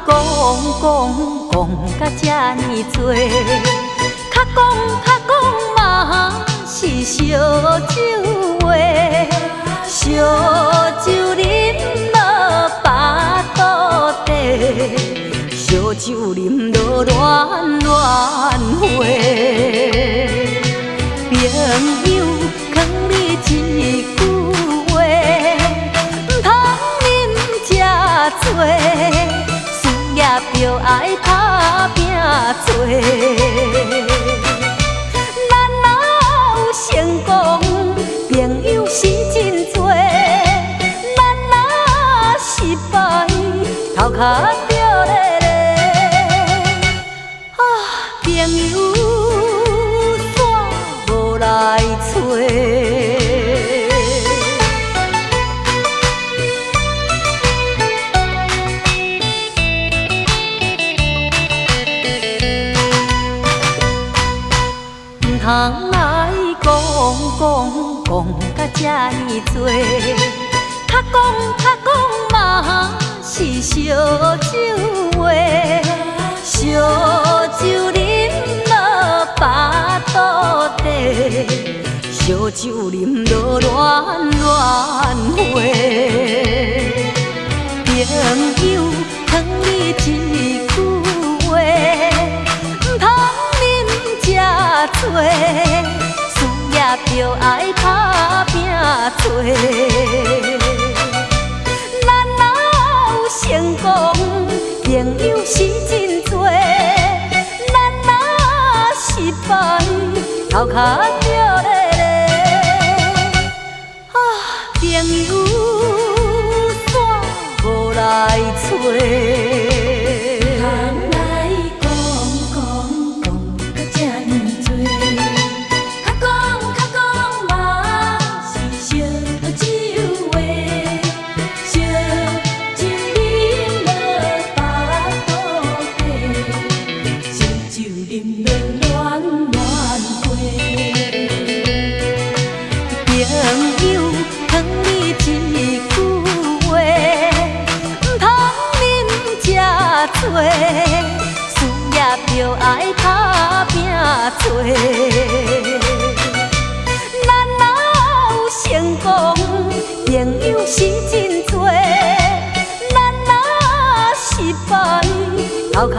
讲甲这呢多，较讲嘛是烧酒话，烧酒啉落巴肚底，烧酒啉落恋话。朋友劝你一句话，唔通啉这多。事业着爱打拼做，咱若有成功，朋友是真多；咱若失败，头壳着咧咧。啊，朋友煞无来找。通来讲甲这呢多，较讲嘛是烧酒话，烧酒啉落巴肚底，烧酒啉落恋话。朋友劝你一句话，唔通啉这多，事业着爱打拼做。咱若有成功，朋友是真多；咱若失败，头壳着咧咧。啊，朋友煞无来找。朋友劝你一句话，唔通啉这多，事业着爱打拼做。咱若有成功，朋友是真多；咱若失败，头壳